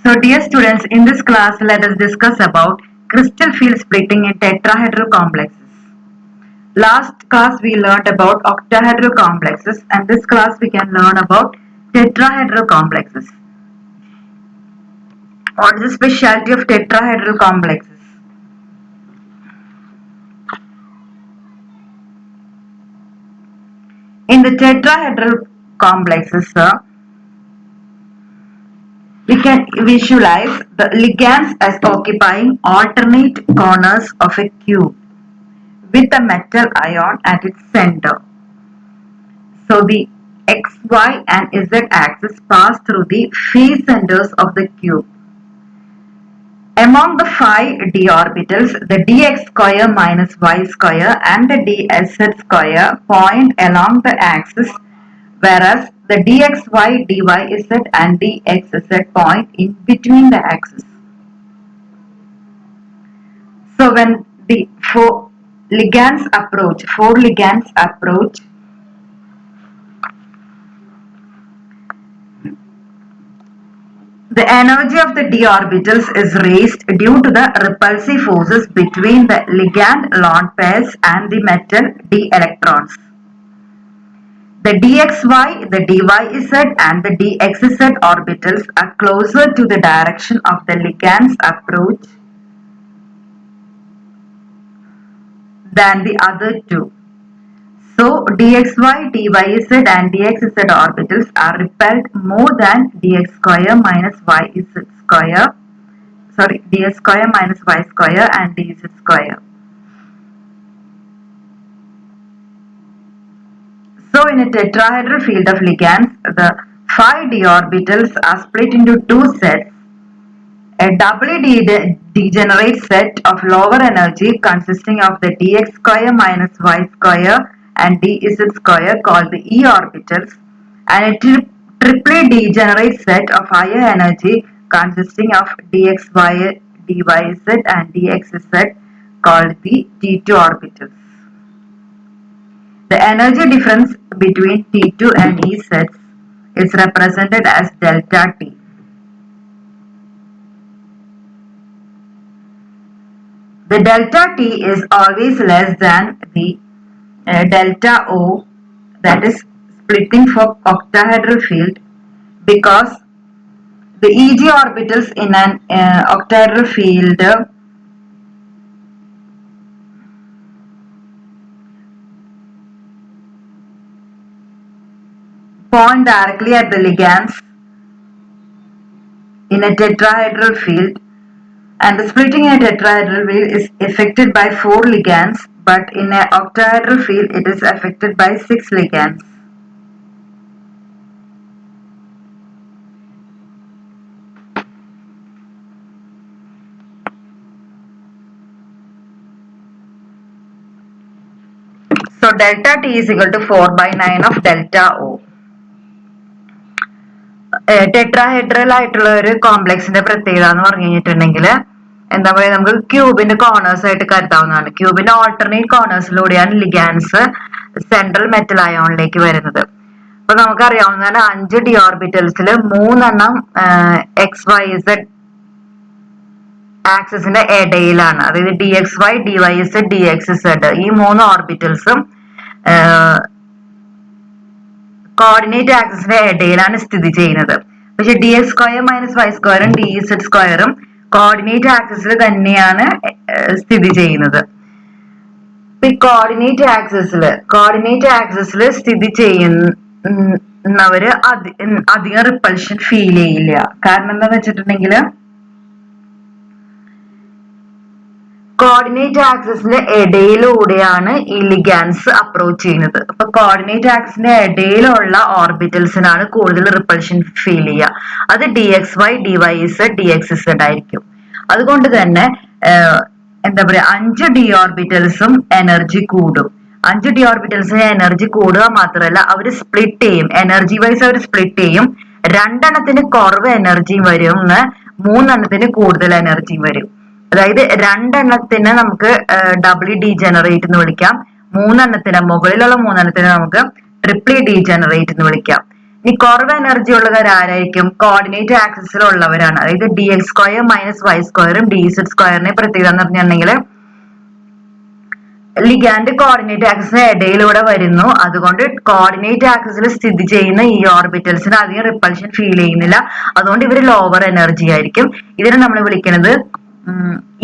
So dear students, in this class let us discuss about crystal field splitting in tetrahedral complexes. Last class we learned about octahedral complexes and this class we can learn about tetrahedral complexes. What is the specialty of tetrahedral complexes? In the tetrahedral complexes, we can visualize the ligands as occupying alternate corners of a cube with a metal ion at its center. So the x, y and z axis pass through the phase centers of the cube. Among the 5 d orbitals, the dx square minus y square and the dz square point along the axis, whereas the dxy, dyz and dxz point in between the axes. So when the four ligands approach, the energy of the d orbitals is raised due to the repulsive forces between the ligand lone pairs and the metal d electrons. The dxy, the dyz and the dxz orbitals are closer to the direction of the ligand's approach than the other two. So dxy, dyz and dxz orbitals are repelled more than dx square minus yz square, ds square minus y square and dz square. So in a tetrahedral field of ligands, the 5 d orbitals are split into two sets. A doubly degenerate set of lower energy consisting of the dx square minus y square and dz square called the e orbitals, and a triply degenerate set of higher energy consisting of dxy, dyz and dxz called the t2 orbitals. The energy difference between T2 and E sets is represented as delta T. The delta T is always less than the delta O, that is splitting for octahedral field, because the EG orbitals in an octahedral field point directly at the ligands in a tetrahedral field, and the splitting in a tetrahedral field is affected by 4 ligands, but in an octahedral field it is affected by 6 ligands. So delta T is equal to 4 by 9 of delta O. Tetrahedral ആയിട്ടുള്ള ഒരു കോംപ്ലക്സിന്റെ പ്രത്യേകത എന്ന് പറഞ്ഞു കഴിഞ്ഞിട്ടുണ്ടെങ്കിൽ എന്താ പറയുക, നമുക്ക് ക്യൂബിന്റെ കോർണേഴ്സ് ആയിട്ട് കരുതാവുന്നതാണ്. ക്യൂബിന്റെ ഓൾട്ടർനേറ്റ് കോർണേഴ്സിലൂടെയാണ് ലിഗാൻസ് സെൻട്രൽ മെറ്റൽ അയോണിലേക്ക് വരുന്നത്. അപ്പൊ നമുക്കറിയാവുന്നതാണ് 5 ഡി ഓർബിറ്റൽസിൽ 3 എക്സ് വൈ സെഡ് ആക്സിസിന്റെ ഇടയിലാണ്. അതായത് d x y, d y z, d x z ഈ 3 ഓർബിറ്റൽസും കോർഡിനേറ്റ് ആക്സിസിന്റെ ഇടയിലാണ് സ്ഥിതി ചെയ്യുന്നത്. പക്ഷെ d x square minus y സ്ക്വയറും ഡി സെഡ് സ്ക്വയറും കോർഡിനേറ്റ് ആക്സിസിൽ തന്നെയാണ് സ്ഥിതി ചെയ്യുന്നത്. ഈ കോർഡിനേറ്റ് ആക്സിസിൽ സ്ഥിതി ചെയ്യുന്നവര് അധികം റിപ്പൾഷൻ ഫീൽ ചെയ്യില്ല. കാരണം എന്താന്ന് വെച്ചിട്ടുണ്ടെങ്കിൽ കോർഡിനേറ്റ് ആക്സിസിന്റെ ഇടയിലൂടെയാണ് ഈ ലിഗാൻസ് അപ്രോച്ച് ചെയ്യുന്നത്. അപ്പൊ കോർഡിനേറ്റ് ആക്സിന്റെ ഇടയിലുള്ള ഓർബിറ്റൽസിനാണ് കൂടുതൽ റിപ്പൾഷൻ ഫീൽ ചെയ്യുക. അത് d x y, d y z, d x z ആയിരിക്കും. അതുകൊണ്ട് തന്നെ എന്താ പറയാ, 5 ഡി ഓർബിറ്റൽസും എനർജി കൂടും. 5 ഡി ഓർബിറ്റൽസിന് എനർജി കൂടുക മാത്രമല്ല, അവര് സ്പ്ലിറ്റ് ചെയ്യും. എനർജി വൈസ് അവർ സ്പ്ലിറ്റ് ചെയ്യും. 2 എണ്ണത്തിന് കുറവ് എനർജിയും വരും, 3 എണ്ണത്തിന് കൂടുതൽ എനർജിയും വരും. അതായത് 2 എണ്ണത്തിന് നമുക്ക് ഡബിളി ഡീജനറേറ്റ് എന്ന് വിളിക്കാം. 3 എണ്ണത്തിന്, മുകളിലുള്ള 3 എണ്ണത്തിന് നമുക്ക് ട്രിപ്ലി ഡീജനറേറ്റ് എന്ന് വിളിക്കാം. ഈ കുറവ് എനർജി ഉള്ളവർ ആരായിരിക്കും? കോർഡിനേറ്റ് ആക്സിസിലുള്ളവരാണ്. അതായത് dx² - y² dz² പ്രത്യേകത എന്ന് പറഞ്ഞിട്ടുണ്ടെങ്കിൽ ലിഗാൻഡ് കോർഡിനേറ്റ് ആക്സിസിന് ഇടയിലൂടെ വരുന്നു. അതുകൊണ്ട് കോർഡിനേറ്റ് ആക്സിസിൽ സ്ഥിതി ചെയ്യുന്ന ഈ ഓർബിറ്റൽസിന് അധികം റിപ്പൾഷൻ ഫീൽ ചെയ്യുന്നില്ല. അതുകൊണ്ട് ഇവർ ലോവർ എനർജി ആയിരിക്കും. ഇതിനെ നമ്മൾ വിളിക്കുന്നത്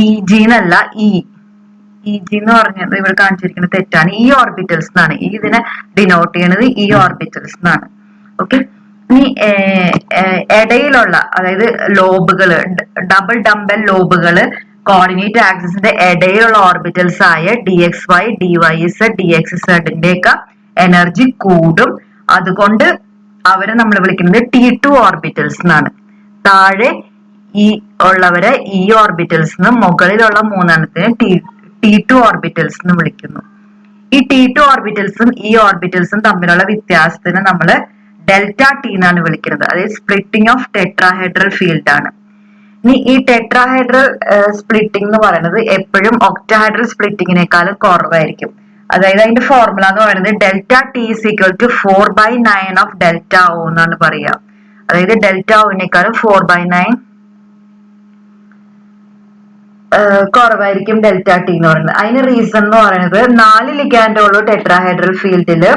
ഇ.ജി എന്നല്ല, ഇ.ജി എന്ന് പറഞ്ഞത് ഇവിടെ കാണിച്ചിരിക്കുന്നത് തെറ്റാണ്. ഈ ഓർബിറ്റൽസ് എന്നാണ്. ഇതിനെ ഡിനോട്ട് ചെയ്യുന്നത് ഈ ഓർബിറ്റൽസ് എന്നാണ്. ഓക്കെ. ഇനി ഇടയിലുള്ള അതായത് ലോബുകള്, ഡബിൾ ഡംബൽ ലോബുകള് കോർഡിനേറ്റ് ആക്സിസിന്റെ ഇടയിലുള്ള ഓർബിറ്റൽസ് ആയ dxy, dys, dxzന്റെ ഒക്കെ എനർജി കൂടും. അതുകൊണ്ട് അവരെ നമ്മൾ വിളിക്കുന്നത് T2 ഓർബിറ്റൽസ് എന്നാണ്. താഴെ ഈ ഉള്ളവരെ ഈ ഓർബിറ്റൽസ് എന്നും മുകളിലുള്ള മൂന്നെണ്ണത്തിന് T2 ഓർബിറ്റൽസ് എന്ന് വിളിക്കുന്നു. ഈ T2 ഓർബിറ്റൽസും ഈ ഓർബിറ്റൽസും തമ്മിലുള്ള വ്യത്യാസത്തിന് നമ്മൾ ഡെൽറ്റ ടി എന്നാണ് വിളിക്കുന്നത്. അതായത് സ്പ്ലിറ്റിംഗ് ഓഫ് ടെട്രാഹെഡ്രൽ ഫീൽഡ് ആണ്. ഇനി ഈ ടെട്രാഹെഡ്രൽ സ്പ്ലിറ്റിംഗ് എന്ന് പറയുന്നത് എപ്പോഴും ഒക്ടാഹെഡ്രൽ സ്പ്ലിറ്റിങ്ങിനേക്കാളും കുറവായിരിക്കും. അതായത് അതിന്റെ ഫോർമുല എന്ന് പറയുന്നത് delta t is equal to 4/9 of delta o എന്നാണ് പറയുക. അതായത് ഡെൽറ്റ ഒനേക്കാളും 4/9 കുറവായിരിക്കും ഡെൽറ്റ ടി എന്ന് പറയുന്നത്. അതിന് റീസൺ എന്ന് പറയുന്നത് 4 ലിഗാൻഡ് ഉള്ളൂ ടെട്രാഹെഡ്രൽ ഫീൽഡില്.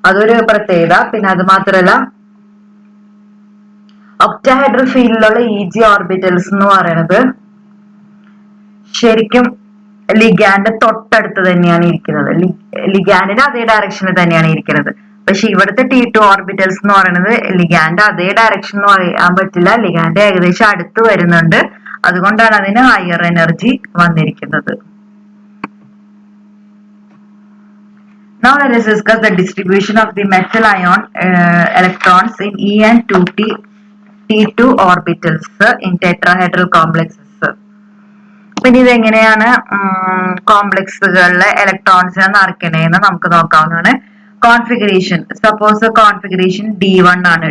അതൊരു പ്രത്യേകത. പിന്നെ അത് മാത്രല്ല ഒക്ടാഹെഡ്രൽ ഫീൽഡിലുള്ള ഇ.ജി ഓർബിറ്റൽസ് എന്ന് പറയുന്നത് ശരിക്കും ലിഗാൻഡ് തൊട്ടടുത്ത് തന്നെയാണ് ഇരിക്കുന്നത്. ലിഗാൻഡിന്റെ അതേ ഡയറക്ഷനിൽ തന്നെയാണ് ഇരിക്കുന്നത്. പക്ഷെ ഇവിടുത്തെ T2 ഓർബിറ്റൽസ് എന്ന് പറയുന്നത് ലിഗാൻഡ് അതേ ഡയറക്ഷൻ എന്ന് പറയാൻ പറ്റില്ല. ലിഗാൻഡ് ഏകദേശം അടുത്ത് വരുന്നുണ്ട്. അതുകൊണ്ടാണ് അതിന് ഹയർ എനർജി വന്നിരിക്കുന്നത്. Now let us discuss the distribution of the metal ion electrons in E and T2 orbitals in tetrahedral complexes. പിന്നെ ഇതെങ്ങനെയാണ് കോംപ്ലക്സുകളിലെ ഇലക്ട്രോൺസിനെ നിറയ്ക്കണേന്ന് നമുക്ക് നോക്കാവുന്നതാണ്. കോൺഫിഗറേഷൻ. സപ്പോസ് കോൺഫിഗറേഷൻ D1 ആണ്.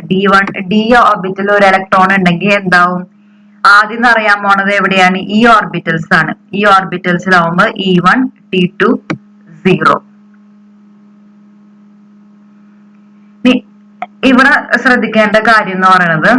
D ഓർബിറ്റൽ ഒരു ഇലക്ട്രോൺ ഉണ്ടെങ്കിൽ എന്താവും? ആദ്യം അറിയാൻ പോണത് എവിടെയാണ്? ഈ ഓർബിറ്റൽസ് ആണ്. ഈ ഓർബിറ്റൽസിലാവുമ്പോ E1 T2 0. ഇവിടെ ശ്രദ്ധിക്കേണ്ട കാര്യം എന്ന് പറയുന്നത്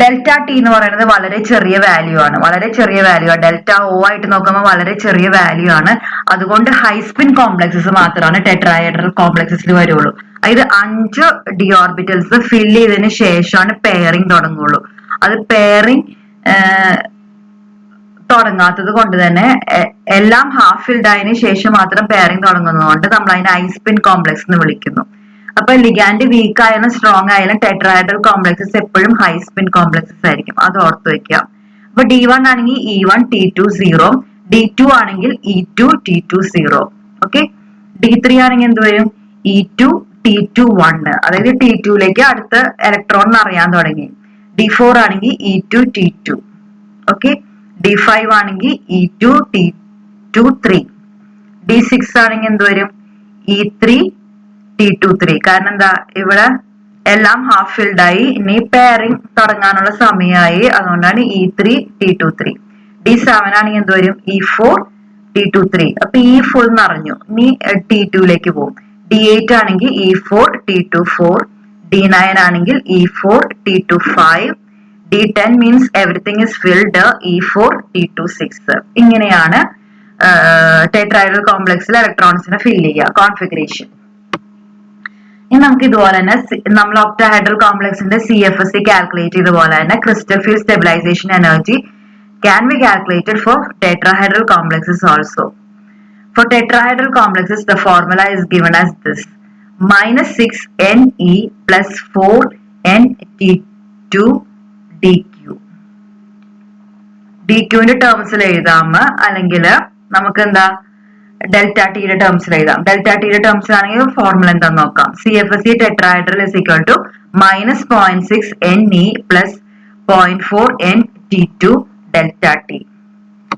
ഡെൽറ്റ ടി എന്ന് പറയുന്നത് വളരെ ചെറിയ വാല്യൂ ആണ്. വളരെ ചെറിയ വാല്യൂ ആണ്. ഡെൽറ്റ ഒ ആയിട്ട് നോക്കുമ്പോൾ വളരെ ചെറിയ വാല്യൂ ആണ്. അതുകൊണ്ട് ഹൈസ്പിൻ കോംപ്ലക്സസ് മാത്രമാണ് ടെട്രാഹെഡ്രൽ കോംപ്ലക്സസിൽ വരുള്ളൂ. അതായത് 5 ഡി ഓർബിറ്റൽസ് ഫിൽ ചെയ്തതിന് ശേഷമാണ് പെയറിംഗ് തുടങ്ങുള്ളൂ. അത് പെയറിംഗ് തുടങ്ങാത്തത് കൊണ്ട് തന്നെ എല്ലാം ഹാഫ് ഫിൽഡ് ആയതിനു ശേഷം മാത്രം പെയറിംഗ് തുടങ്ങുന്നതുകൊണ്ട് നമ്മൾ അതിനെ ഹൈസ്പിൻ കോംപ്ലക്സ് എന്ന് വിളിക്കുന്നു. അപ്പൊ ലിഗാൻഡ് വീക്ക് ആയാലും സ്ട്രോങ് ആയാലും ടെട്രാഹെഡ്രൽ കോംപ്ലക്സസ് എപ്പോഴും ഹൈസ്പിൻ കോംപ്ലക്സസ് ആയിരിക്കും. അത് ഓർത്ത് വെക്കുക. അപ്പൊ D1 ആണെങ്കിൽ E1 T2 0, D2 ആണെങ്കിൽ E2 T2 0. ഓക്കെ. D3 ആണെങ്കിൽ എന്ത് വരും? E2 T2 1. അതായത് T2ലേക്ക് അടുത്ത ഇലക്ട്രോൺ അറിയാൻ തുടങ്ങി. D4 ആണെങ്കിൽ E2 T2. ഓക്കെ. D5 ആണെങ്കിൽ E2 T2 3. D6 ആണെങ്കിൽ എന്ത് വരും? E3 T2 3. കാരണം എന്താ? ഇവിടെ എല്ലാം ഹാഫ് ഫിൽഡ് ആയി. ഇനി പെയറിംഗ് തുടങ്ങാനുള്ള സമയമായി. അതുകൊണ്ടാണ് E3 T2 3. D7 ആണെങ്കിൽ എന്ത് വരും? E4 T2 3. അപ്പൊ ഈ ഫുൾ നിറഞ്ഞു. ഇനി T2ലേക്ക് പോകും. D8 ആണെങ്കിൽ E4 T2 4. D9 ആണെങ്കിൽ E4 T2 5. D10 means everything is filled. E4 T2 6. ഇങ്ങനെയാണ് ടെട്രാഹെഡ്രൽ കോംപ്ലക്സിൽ ഇലക്ട്രോൺസിനെ ഫിൽ ചെയ്യുക. കോൺഫിഗറേഷൻ. ഇനി നമുക്ക് ഇതുപോലെ തന്നെ നമ്മൾ ഒക്ടാഹെഡ്രൽ കോംപ്ലക്സിന്റെ CFSC കാൽക്കുലേറ്റ് ചെയ്ത പോലെ തന്നെ crystal field stabilisation energy can be calculated for tetrahedral complexes also. For tetrahedral complexes, the formula is given as this: -6 Ne plus 4 Nt2 dq. dqന്റെ ടേംസിൽ എഴുതാം, അല്ലെങ്കിൽ നമുക്ക് എന്താ ഡെൽറ്റ ടിയുടെ ടേംസിൽ എഴുതാം. ഡെൽറ്റ ടിയുടെ ടേംസിൽ ആണെങ്കിൽ ഫോർമുല എന്താന്ന് നോക്കാം. CFSC tetrahedral is equal to -0.6 Ne plus 0.4 Nt2 delta T.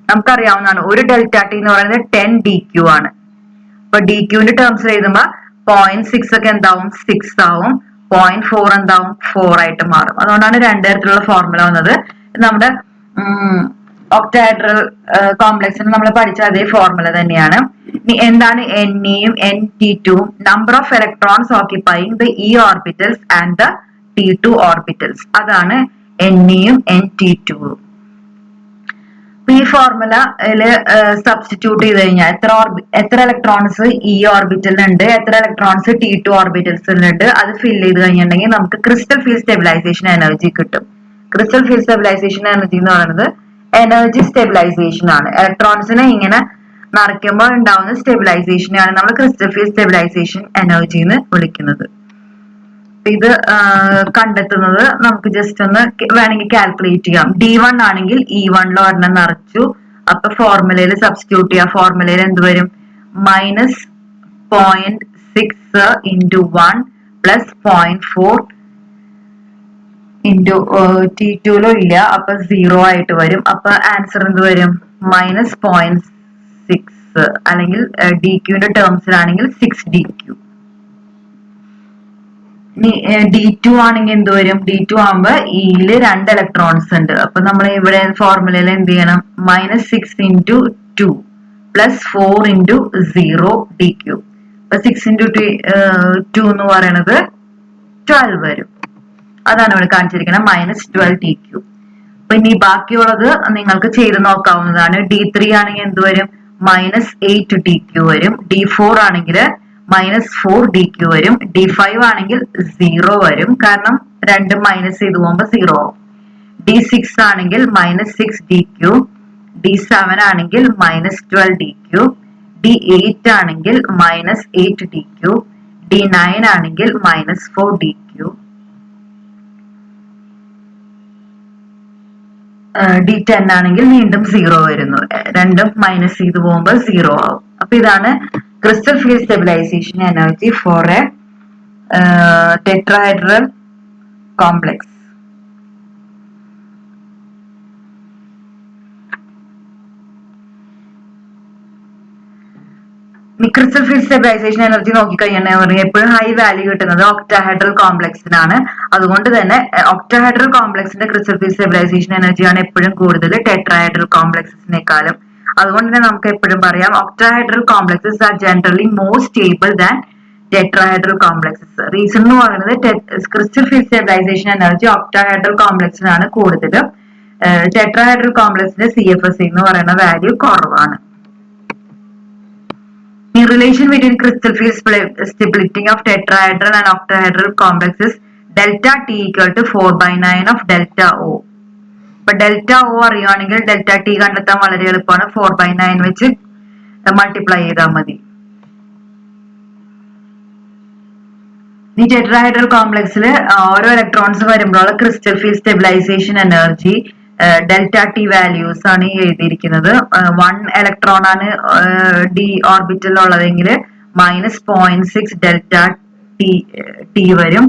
നമുക്കറിയാവുന്നതാണ് ഒരു ഡെൽറ്റ ടി എന്ന് പറയുന്നത് 10 dq ആണ്. അപ്പൊ dqന്റെ ടേംസിൽ എഴുതുമ്പോ 0.6 ഒക്കെ എന്താവും? 6 ആവും. 0.4 എന്താവും? 4 ആയിട്ട് മാറും. അതുകൊണ്ടാണ് രണ്ടു തരത്തിലുള്ള ഫോർമുല വന്നത്. നമ്മുടെ ഒക്ടാഹെഡ്രൽ കോംപ്ലക്സിന് നമ്മൾ പഠിച്ച അതേ ഫോർമുല തന്നെയാണ്. ഇനി എന്താണ് Neയും Nt2ഉം? Number of electrons occupying the E orbitals and the T2 orbitals. അതാണ് Neയും Nt2ഉം. ഈ ഫോർമുലയില് സബ്സ്റ്റിറ്റ്യൂട്ട് ചെയ്ത് കഴിഞ്ഞാൽ എത്ര ഇലക്ട്രോൺസ് E ഓർബിറ്റലിലുണ്ട്, എത്ര ഇലക്ട്രോൺസ് T2 ഓർബിറ്റൽസിലുണ്ട്, അത് ഫിൽ ചെയ്ത് കഴിഞ്ഞിട്ടുണ്ടെങ്കിൽ നമുക്ക് ക്രിസ്റ്റൽ ഫീൽഡ് സ്റ്റെബിലൈസേഷൻ എനർജി കിട്ടും. ക്രിസ്റ്റൽ ഫീൽഡ് സ്റ്റെബിലൈസേഷൻ എനർജി എന്ന് പറയുന്നത് എനർജി സ്റ്റെബിലൈസേഷൻ ആണ്. ഇലക്ട്രോൺസിനെ ഇങ്ങനെ നിറയ്ക്കുമ്പോൾ ഉണ്ടാവുന്ന സ്റ്റെബിലൈസേഷനെയാണ് നമ്മൾ ക്രിസ്റ്റൽ ഫീൽഡ് സ്റ്റെബിലൈസേഷൻ എനർജി എന്ന് വിളിക്കുന്നത്. ഇത് കണ്ടെത്തുന്നത് നമുക്ക് ജസ്റ്റ് ഒന്ന് വേണമെങ്കിൽ കാൽക്കുലേറ്റ് ചെയ്യാം. D1 ആണെങ്കിൽ E1 ഒരെണ്ണം നിറച്ചു, അപ്പൊ ഫോർമുലയിൽ സബ്സ്റ്റിറ്റ്യൂട്ട് ചെയ്യാം. ഫോർമുലയിൽ എന്ത് വരും? -0.6 into 1 plus 0.4 into T2 ഇല്ല, അപ്പൊ 0 ആയിട്ട് വരും. അപ്പൊ ആൻസർ എന്ത് വരും? -0.6 അല്ലെങ്കിൽ DQന്റെ ടേംസിലാണെങ്കിൽ 6DQ. D2 ആണെങ്കിൽ എന്ത് വരും? D2 ആകുമ്പോ ഇയില് 2 ഇലക്ട്രോൺസ് ഉണ്ട്. അപ്പൊ നമ്മൾ ഇവിടെ ഫോർമുലയിൽ എന്ത് ചെയ്യണം? -6 into 2 plus 4 into 0 DQ. അപ്പൊ 6 into 2 എന്ന് പറയുന്നത് 12 വരും. അതാണ് ഇവിടെ കാണിച്ചിരിക്കുന്നത്, -12 DQ. അപ്പൊ ഇനി ബാക്കിയുള്ളത് നിങ്ങൾക്ക് ചെയ്ത് നോക്കാവുന്നതാണ്. D3 ആണെങ്കിൽ എന്ത് വരും? -8 DQ വരും. D4 ആണെങ്കിൽ -4 DQ വരും. D5 ആണെങ്കിൽ 0 വരും, കാരണം രണ്ടും മൈനസ് ചെയ്ത് പോകുമ്പോൾ 0 ആവും. D6 ആണെങ്കിൽ -6 DQ. D7 ആണെങ്കിൽ -12 DQ. D8 ആണെങ്കിൽ -8 DQ. D9 ആണെങ്കിൽ -4 DQ. D10 ആണെങ്കിൽ വീണ്ടും 0 വരുന്നു, രണ്ടും മൈനസ് ചെയ്ത് പോകുമ്പോൾ 0 ആവും. അപ്പൊ ഇതാണ് crystal field stabilization energy for a tetrahedral complex. crystal field stabilization energy നോക്കിക്കഴിഞ്ഞാൽ എപ്പോഴും ഹൈ വാല്യൂ കിട്ടുന്നത് ഒക്ടാഹെഡ്രൽ കോംപ്ലക്സിനാണ്. അതുകൊണ്ട് തന്നെ octahedral കോംപ്ലക്സിന്റെ crystal field stabilization energy ആണ് എപ്പോഴും കൂടുതൽ ടെട്രാഹെഡ്രൽ കോംപ്ലക്സിനേക്കാളും. അതുകൊണ്ട് തന്നെ നമുക്ക് എപ്പോഴും പറയാം octahedral complexes are generally more stable than tetrahedral complexes. Reason എന്ന് പറയുന്നത് crystal field stabilization energy octahedral കോംപ്ലക്സിനാണ് കൂടുതൽ. ടെട്രാഹെഡ്രൽ കോംപ്ലക്സിന്റെ CFSE എന്ന് പറയുന്ന വാല്യൂ കുറവാണ്. The relation between crystal field splitting of tetrahedral and octahedral complexes delta T equal to 4/9 of delta O. ഇപ്പൊ delta O അറിയുവാണെങ്കിൽ delta T കണ്ടെത്താൻ വളരെ എളുപ്പമാണ്. 4/9 വെച്ച് മൾട്ടിപ്ലൈ ചെയ്താൽ മതി. ഈ ടെട്രാഹെഡ്രൽ കോംപ്ലക്സിൽ ഓരോ ഇലക്ട്രോൺസ് വരുമ്പോഴുള്ള crystal field stabilisation energy delta t values ആണ് ഈ എഴുതിയിരിക്കുന്നത്. 1 ഇലക്ട്രോൺ ആണ് ഡി ഓർബിറ്റൽ ഉള്ളതെങ്കിൽ -0.6 ഡെൽറ്റ ടി വരും.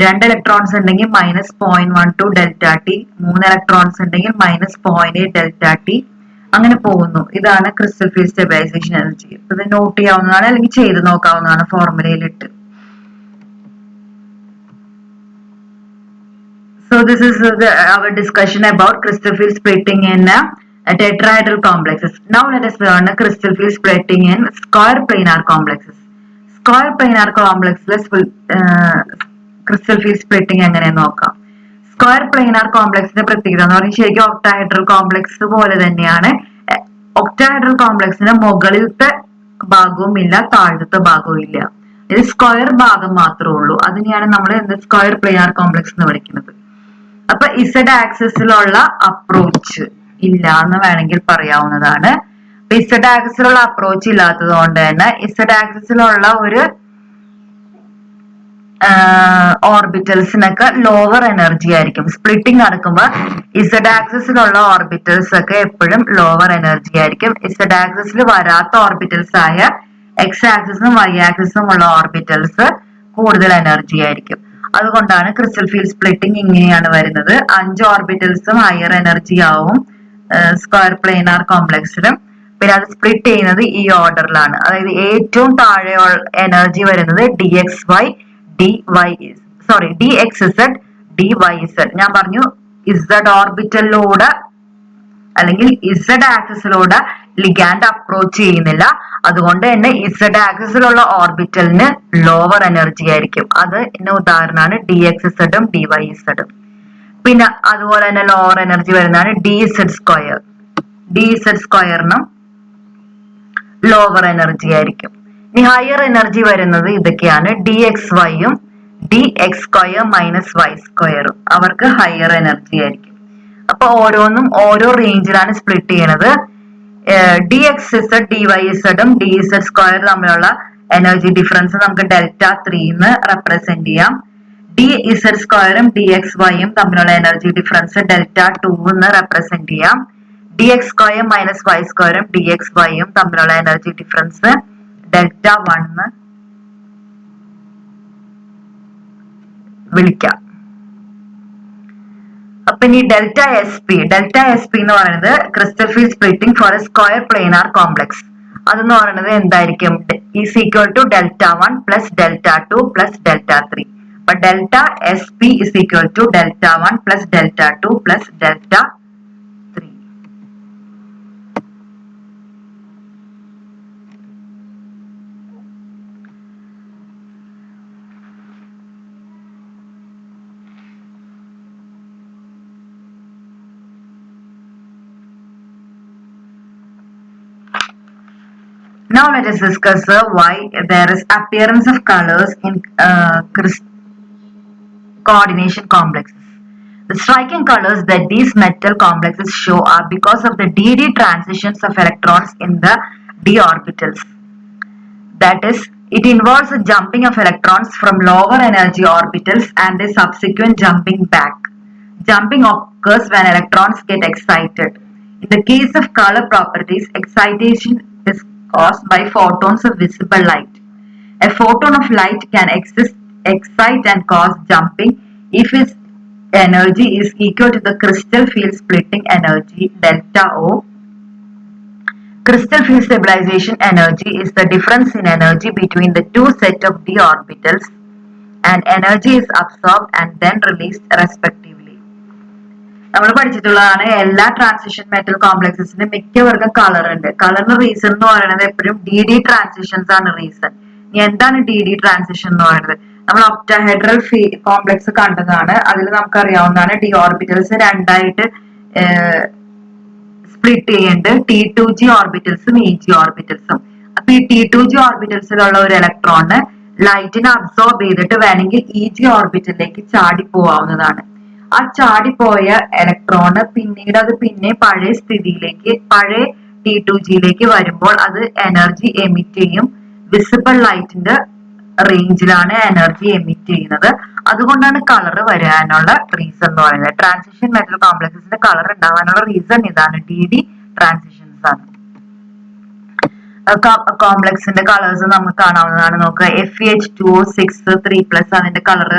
2 ഇലക്ട്രോൺസ് ഉണ്ടെങ്കിൽ -0.12 ഡെൽറ്റ ടി. 3 ഇലക്ട്രോൺസ് ഉണ്ടെങ്കിൽ -0.8 ഡെൽറ്റ ടി. അങ്ങനെ പോകുന്നു. ഇതാണ് ക്രിസ്റ്റൽ ഫീൽഡ് സ്റ്റെബിലൈസേഷൻ എനർജി. ഇത് നോട്ട് ചെയ്യാവുന്നതാണ്, അല്ലെങ്കിൽ ചെയ്ത് നോക്കാവുന്നതാണ് ഫോർമുലയിലിട്ട്. So this is our discussion about crystal field splitting in tetrahedral complexes. Now let us learn crystal field splitting in square planar complexes. Square planar complexes crystal field splitting എങ്ങനെ നോക്കാം. Square planar കോംപ്ലക്സിന്റെ പ്രത്യേകത എന്ന് പറഞ്ഞാൽ ശരിക്കും octahedral complex പോലെ തന്നെയാണ്. Octahedral കോംപ്ലക്സിന് മുകളിലത്തെ ഭാഗവും ഇല്ല, താഴത്തെ ഭാഗവും ഇല്ല. ഇത് സ്ക്വയർ ഭാഗം മാത്രമേ ഉള്ളൂ. അതിനെയാണ് നമ്മൾ സ്ക്വയർ പ്ലെയിനാർ കോംപ്ലക്സ് എന്ന് വിളിക്കുന്നത്. അപ്പൊ ഇസഡ് ആക്സിസിലുള്ള അപ്രോച്ച് ഇല്ല എന്ന് വേണമെങ്കിൽ പറയാവുന്നതാണ്. ഇസഡ് ആക്സിസിലുള്ള അപ്രോച്ച് ഇല്ലാത്തത് കൊണ്ട് തന്നെ ഇസഡ് ആക്സിസിലുള്ള ഒരു ഓർബിറ്റൽസിനൊക്കെ ലോവർ എനർജി ആയിരിക്കും. സ്പ്ലിറ്റിംഗ് നടക്കുമ്പോൾ ഇസഡ് ആക്സിസിലുള്ള ഓർബിറ്റൽസ് ഒക്കെ എപ്പോഴും ലോവർ എനർജി ആയിരിക്കും. ഇസഡ് ആക്സിസിൽ വരാത്ത ഓർബിറ്റൽസ് ആയ എക്സ് ആക്സിസും വൈ ആക്സിസും ഉള്ള ഓർബിറ്റൽസ് കൂടുതൽ എനർജി ആയിരിക്കും. അതുകൊണ്ടാണ് ക്രിസ്റ്റൽ ഫീൽഡ് സ്പ്ലിറ്റിംഗ് ഇങ്ങനെയാണ് വരുന്നത്. 5 ഓർബിറ്റൽസും ഹയർ എനർജി ആവും സ്ക്വയർ പ്ലെയിനാർ കോംപ്ലക്സിലും. പിന്നെ അത് സ്പ്ലിറ്റ് ചെയ്യുന്നത് ഈ ഓർഡറിലാണ്. അതായത് ഏറ്റവും താഴെ എനർജി വരുന്നത് DXY DXZ DYZ. ഞാൻ പറഞ്ഞു ഇസഡ് ഓർബിറ്റലിലൂടെ അല്ലെങ്കിൽ ഇസഡ് ആക്സിസിലൂടെ ലിഗാൻഡ് അപ്രോച്ച് ചെയ്യുന്നില്ല. അതുകൊണ്ട് തന്നെ ഇസഡ് ആക്സിസിലുള്ള ഓർബിറ്റലിന് ലോവർ എനർജി ആയിരിക്കും. അത് ഉദാഹരണമാണ് DXZ DYZ. പിന്നെ അതുപോലെ തന്നെ ലോവർ എനർജി വരുന്നതാണ് DZ². DZ²നും ലോവർ എനർജി ആയിരിക്കും. ഇനി ഹയർ എനർജി വരുന്നത് ഇതൊക്കെയാണ്. DXYയും DX² -Y². അവർക്ക് ഹയർ എനർജി ആയിരിക്കും. അപ്പൊ ഓരോന്നും ഓരോ റേഞ്ചിലാണ് സ്പ്ലിറ്റ് ചെയ്യണത്. DXZ DYZും DZ² തമ്മിലുള്ള എനർജി ഡിഫറൻസ് നമുക്ക് Δ3 എന്ന് റെപ്രസെന്റ് ചെയ്യാം. DZ²ഉം DXYയും തമ്മിലുള്ള എനർജി ഡിഫറൻസ് Δ2 എന്ന് റെപ്രസെന്റ് ചെയ്യാം. DX² -Y²ഉം DXYയും തമ്മിലുള്ള എനർജി ഡിഫറൻസ് Δ1 എന്ന് വിളിക്കാം. അപ്പൊ ഇനി Δsp എന്ന് പറയുന്നത് crystal field splitting for a square planar complex. അതെന്ന് പറയുന്നത് എന്തായിരിക്കും? Is equal to Δ1 + Δ2 + Δ3. അപ്പൊ Δsp is equal to Δ1 + Δ2 + Δ3. Now let us discuss why there is appearance of colors in coordination complexes. The striking colors that these metal complexes show are because of the d-d transitions of electrons in the d orbitals. That is, it involves a jumping of electrons from lower energy orbitals and a subsequent jumping back. Jumping occurs when electrons get excited. In the case of color properties, excitation is caused by photons of visible light. A photon of light can excite and cause jumping if its energy is equal to the crystal field splitting energy delta O. Crystal field stabilization energy is the difference in energy between the two sets of d orbitals, and energy is absorbed and then released respectively. നമ്മൾ പഠിച്ചിട്ടുള്ളതാണ് എല്ലാ transition metal കോംപ്ലക്സസിന് മിക്കവർക്കും colour ഉണ്ട്. കളറിന് reason എന്ന് പറയുന്നത് എപ്പോഴും d-d transitions ആണ് reason. ഇനി എന്താണ് d-d ട്രാൻസിഷൻ എന്ന് പറയുന്നത്? നമ്മൾ ഒക്ടാഹെഡ്രൽ കോംപ്ലക്സ് കണ്ടതാണ്. അതിൽ നമുക്കറിയാവുന്നതാണ് d ഓർബിറ്റൽസ് രണ്ടായിട്ട് സ്പ്ലിറ്റ് ചെയ്യുന്നുണ്ട്. T2g ഓർബിറ്റൽസും EG ഓർബിറ്റൽസും. അപ്പൊ ഈ T2g ഓർബിറ്റൽസിലുള്ള ഒരു ഇലക്ട്രോണ് ലൈറ്റിനെ അബ്സോർബ് ചെയ്തിട്ട് വേണമെങ്കിൽ EG ഓർബിറ്റലിലേക്ക് ചാടി പോവാവുന്നതാണ്. ആ ചാടിപ്പോയ ഇലക്ട്രോണ് പിന്നീട് അത് പിന്നെ പഴയ സ്ഥിതിയിലേക്ക് പഴയ T2gയിലേക്ക് വരുമ്പോൾ അത് എനർജി എമിറ്റ് ചെയ്യും. വിസിബിൾ ലൈറ്റിന്റെ റേഞ്ചിലാണ് എനർജി എമിറ്റ് ചെയ്യുന്നത്. അതുകൊണ്ടാണ് കളർ വരാനുള്ള റീസൺ എന്ന് പറയുന്നത്. ട്രാൻസിഷൻ മെറ്റൽ കോംപ്ലക്സസിന്റെ കളർ ഉണ്ടാവാനുള്ള റീസൺ ഇതാണ്, d-d ട്രാൻസിഷൻസ് ആണ്. കോംപ്ലക്സിന്റെ കളേഴ്സ് നമുക്ക് കാണാവുന്നതാണ്. നോക്കുക, FeH2O6 3+, അതിന്റെ കളർ